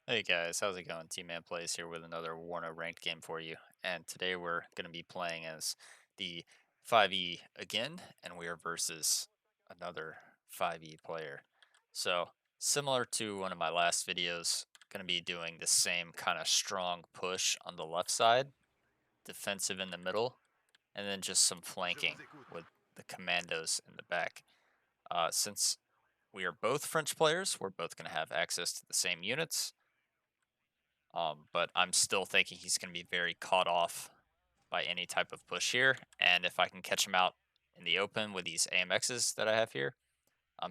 Hey guys, how's it going? tmanplays here with another Warno ranked game for you. And today we're going to be playing as the 5e again, and we are versus another 5e player. So, similar to one of my last videos, going to be doing the same kind of strong push on the left side, defensive in the middle, and then just some flanking with the commandos in the back. Since we are both French players, we're both going to have access to the same units. But I'm still thinking he's going to be very caught off by any type of push here. And if I can catch him out in the open with these AMXs that I have here,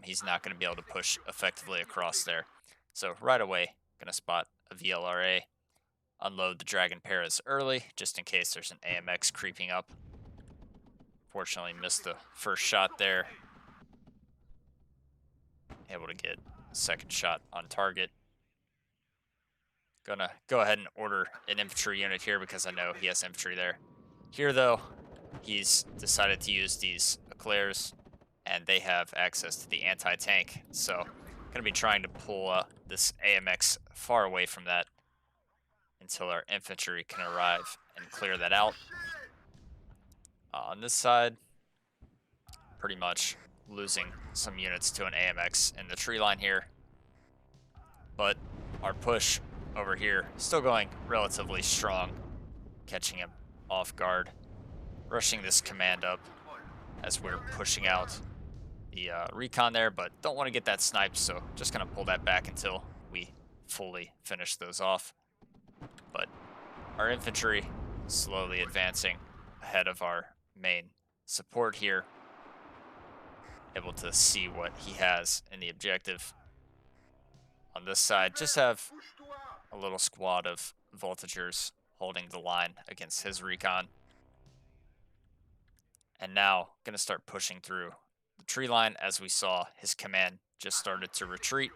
he's not going to be able to push effectively across there. So right away, going to spot a VLRA, unload the Dragon Paras early, just in case there's an AMX creeping up. Fortunately, missed the first shot there. Able to get a second shot on target. Gonna go ahead and order an infantry unit here because I know he has infantry there. Here, though, he's decided to use these eclairs, and they have access to the anti-tank. So, gonna be trying to pull this AMX far away from that until our infantry can arrive and clear that out. On this side, pretty much losing some units to an AMX in the tree line here. But our push over here still going relatively strong, catching him off guard, rushing this command up as we're pushing out the recon there, but don't want to get that sniped, so just gonna pull that back until we fully finish those off. But our infantry slowly advancing ahead of our main support here, able to see what he has in the objective. On this side, just have a little squad of voltigeurs holding the line against his recon. And now gonna start pushing through the tree line as we saw his command just started to retreat.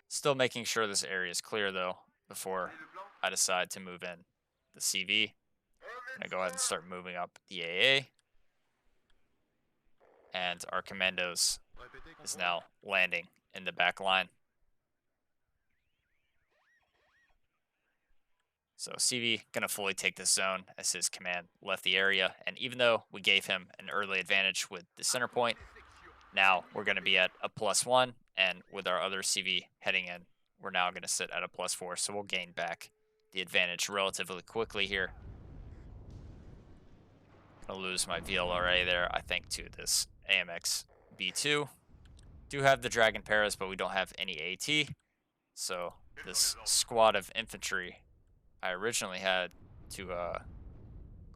Still making sure this area is clear though before I decide to move in the CV. Gonna go ahead and start moving up the AA. And our commandos is now landing in the back line. So CV gonna fully take this zone as his command left the area. And even though we gave him an early advantage with the center point, now we're gonna be at a +1, and with our other CV heading in, we're now gonna sit at a +4. So we'll gain back the advantage relatively quickly here. Gonna lose my VLRA there, I think, to this AMX B2. Do have the Dragon Paras, but we don't have any AT. So this squad of infantry I originally had to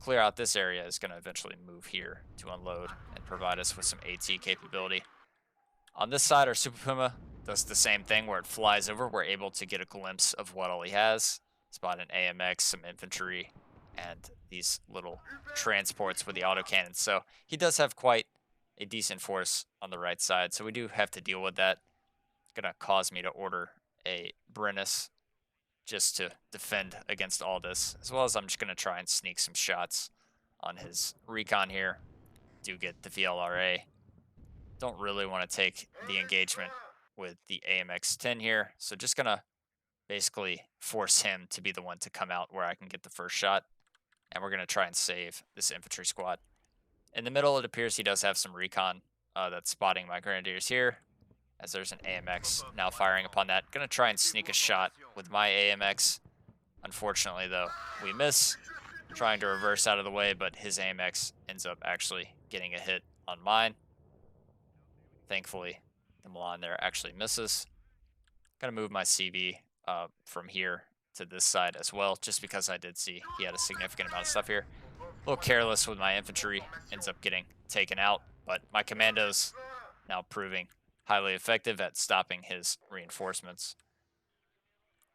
clear out this area is going to eventually move here to unload and provide us with some AT capability. On this side, our Super Puma does the same thing where it flies over. We're able to get a glimpse of what all he has. Spot an AMX, some infantry, and these little transports with the autocannons. So he does have quite a decent force on the right side. So we do have to deal with that. It's going to cause me to order a Brennus just to defend against all this, as well as I'm just going to try and sneak some shots on his recon here. Do get the VLRA. Don't really want to take the engagement with the AMX-10 here, so just going to basically force him to be the one to come out where I can get the first shot, and we're going to try and save this infantry squad. In the middle, it appears he does have some recon that's spotting my grenadiers here, as there's an AMX now firing upon that. Gonna try and sneak a shot with my AMX. Unfortunately, though, we miss. Trying to reverse out of the way, but his AMX ends up actually getting a hit on mine. Thankfully, the Milan there actually misses. Gonna move my CB from here to this side as well, just because I did see he had a significant amount of stuff here. A little careless with my infantry, ends up getting taken out, but my commandos now proving highly effective at stopping his reinforcements.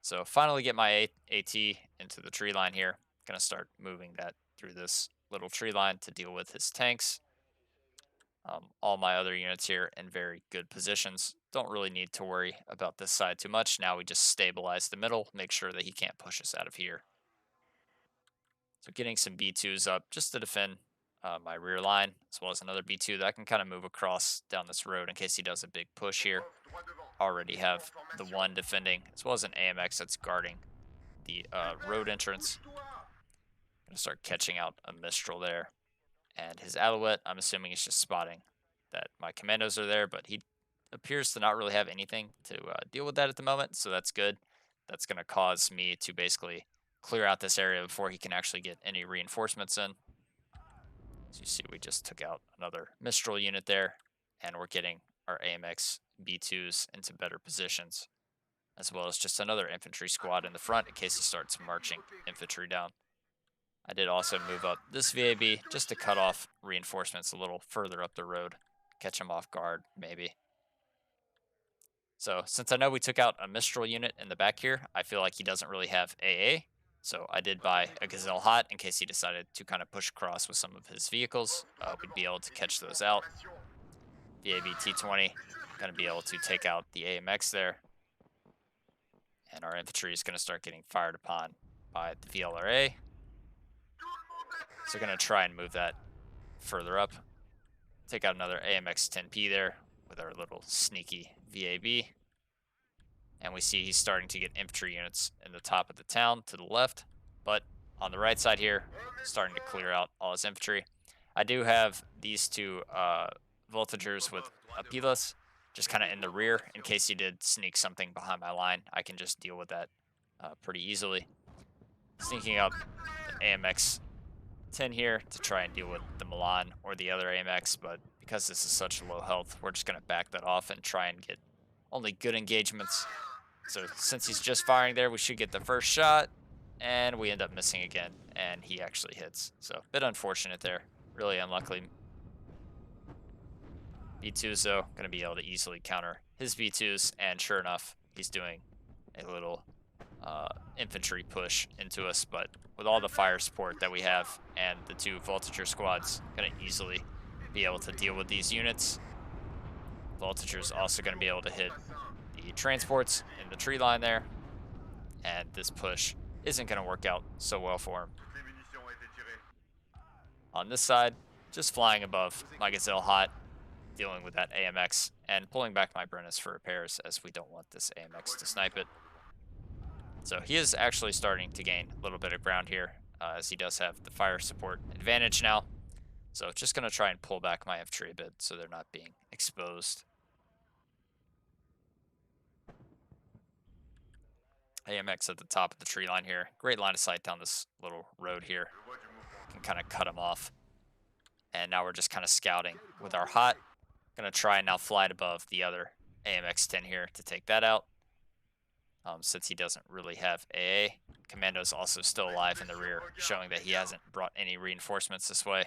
So finally get my AT into the tree line here. Gonna start moving that through this little tree line to deal with his tanks. All my other units here in very good positions. Don't really need to worry about this side too much. Now we just stabilize the middle, make sure that he can't push us out of here. So getting some B2s up just to defend my rear line, as well as another B2 that I can kind of move across down this road in case he does a big push here. Already have the one defending, as well as an AMX that's guarding the road entrance. Gonna start catching out a Mistral there. And his Alouette, I'm assuming he's just spotting that my commandos are there, but he appears to not really have anything to deal with that at the moment, so that's good. That's going to cause me to basically clear out this area before he can actually get any reinforcements in. As you see, we just took out another Mistral unit there, and we're getting our AMX B2s into better positions, as well as just another infantry squad in the front in case he starts marching infantry down. I did also move up this VAB just to cut off reinforcements a little further up the road, catch him off guard, maybe. So since I know we took out a Mistral unit in the back here, I feel like he doesn't really have AA. So I did buy a Gazelle Hot in case he decided to kind of push across with some of his vehicles. We'd be able to catch those out. VAB T20, going to be able to take out the AMX there. And our infantry is going to start getting fired upon by the VLRA. So we're going to try and move that further up. Take out another AMX 10P there with our little sneaky VAB. And we see he's starting to get infantry units in the top of the town to the left. But on the right side here, starting to clear out all his infantry. I do have these two voltigeurs with Apilas just kind of in the rear in case he did sneak something behind my line. I can just deal with that pretty easily. Sneaking up the AMX 10 here to try and deal with the Milan or the other AMX, but because this is such low health, we're just going to back that off and try and get only good engagements. So since he's just firing there, we should get the first shot, and we end up missing again, and he actually hits. So a bit unfortunate there, really unlucky. B2s though, going to be able to easily counter his B2s, and sure enough, he's doing a little infantry push into us, but with all the fire support that we have and the two Voltigeur squads, going to easily be able to deal with these units. Voltigeurs also going to be able to hit the transports in the tree line there, and this push isn't going to work out so well for him. On this side, just flying above my Gazelle Hot, dealing with that AMX, and pulling back my Brennus for repairs as we don't want this AMX to snipe it. So he is actually starting to gain a little bit of ground here, as he does have the fire support advantage now. So just going to try and pull back my infantry a bit so they're not being exposed. AMX at the top of the tree line here. Great line of sight down this little road here. Can kind of cut him off. And now we're just kind of scouting with our Hot. Going to try and now fly it above the other AMX 10 here to take that out. Since he doesn't really have AA. Commando's also still alive in the rear, showing that he hasn't brought any reinforcements this way.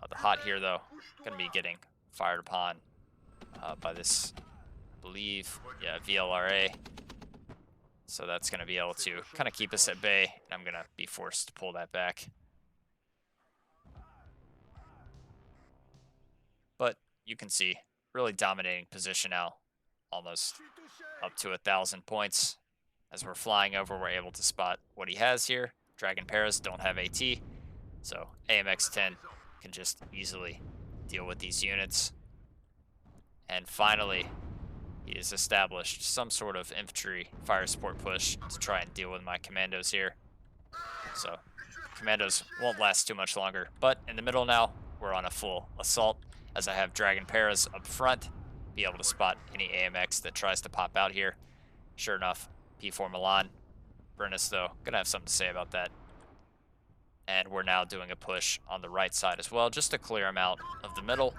The Hot here, though, going to be getting fired upon by this, I believe, yeah, VLRA. So that's going to be able to kind of keep us at bay, and I'm going to be forced to pull that back. But you can see, really dominating position now. Almost up to 1,000 points. As we're flying over, we're able to spot what he has here. Dragon Paras don't have AT, so AMX 10 can just easily deal with these units. And finally, he has established some sort of infantry fire support push to try and deal with my commandos here. So commandos won't last too much longer, but in the middle now, we're on a full assault as I have Dragon Paras up front. Be able to spot any AMX that tries to pop out here. Sure enough, P4 Milan. Brennus, though, gonna have something to say about that. And we're now doing a push on the right side as well, just to clear him out of the middle.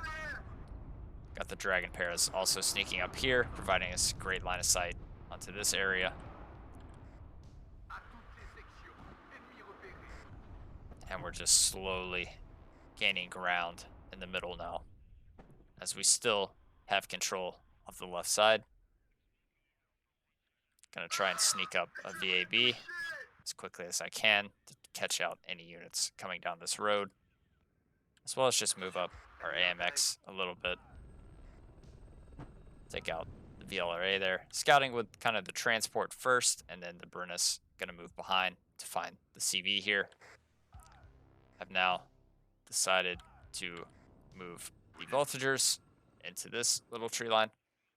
Got the Dragon Paras also sneaking up here, providing us great line of sight onto this area. And we're just slowly gaining ground in the middle now, as we still have control of the left side. Gonna try and sneak up a VAB as quickly as I can to catch out any units coming down this road, as well as just move up our AMX a little bit. Take out the VLRA there. Scouting with kind of the transport first, and then the Brennus gonna move behind to find the CV here. have now decided to move the voltagers into this little tree line.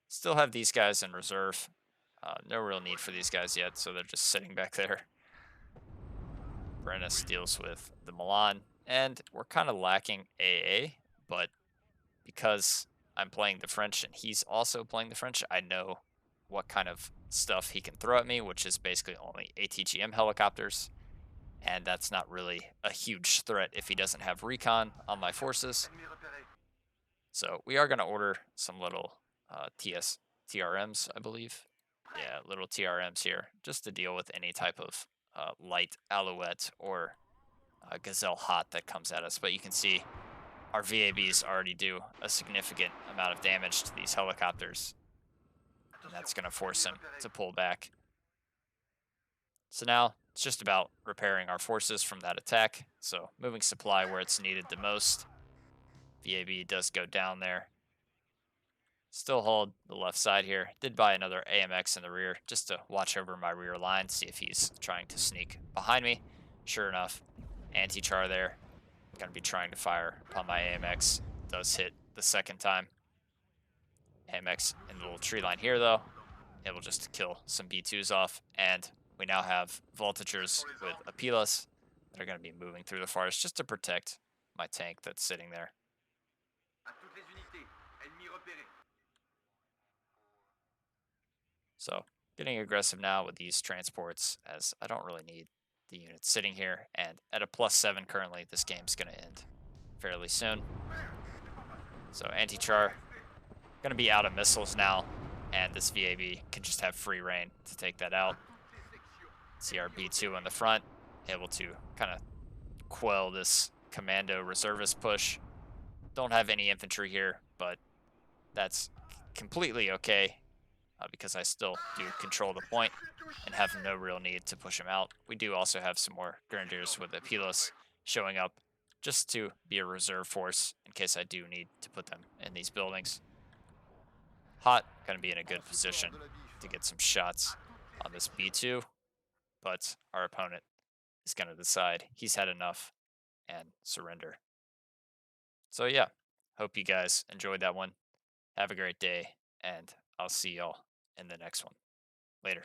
Still have these guys in reserve. No real need for these guys yet, so they're just sitting back there. Brennus deals with the Milan, and we're kind of lacking AA, but because I'm playing the French and he's also playing the French, I know what kind of stuff he can throw at me, which is basically only ATGM helicopters. And that's not really a huge threat if he doesn't have recon on my forces. So we are going to order some little TRMs, I believe. Yeah, little TRMs here, just to deal with any type of light Alouette or Gazelle Hot that comes at us. But you can see our VABs already do a significant amount of damage to these helicopters, and that's going to force him to pull back. So now it's just about repairing our forces from that attack. So moving supply where it's needed the most. VAB does go down there. Still hold the left side here. Did buy another AMX in the rear just to watch over my rear line, see if he's trying to sneak behind me. Sure enough, anti-char there. Gonna be trying to fire upon my AMX. Does hit the second time. AMX in the little tree line here though. Able just to kill some B2s off. And we now have voltagers with Apilas that are going to be moving through the forest just to protect my tank that's sitting there. So getting aggressive now with these transports, as I don't really need the units sitting here. And at a +7 currently, this game's going to end fairly soon. So anti-char going to be out of missiles now, and this VAB can just have free reign to take that out. CRB2 in the front, able to kind of quell this commando reservist push. Don't have any infantry here, but that's completely okay because I still do control the point and have no real need to push him out. We do also have some more grenadiers with Apilos showing up just to be a reserve force in case I do need to put them in these buildings. Hot, going to be in a good position to get some shots on this B2, but our opponent is going to decide he's had enough and surrender. So yeah, hope you guys enjoyed that one. Have a great day, and I'll see y'all in the next one. Later.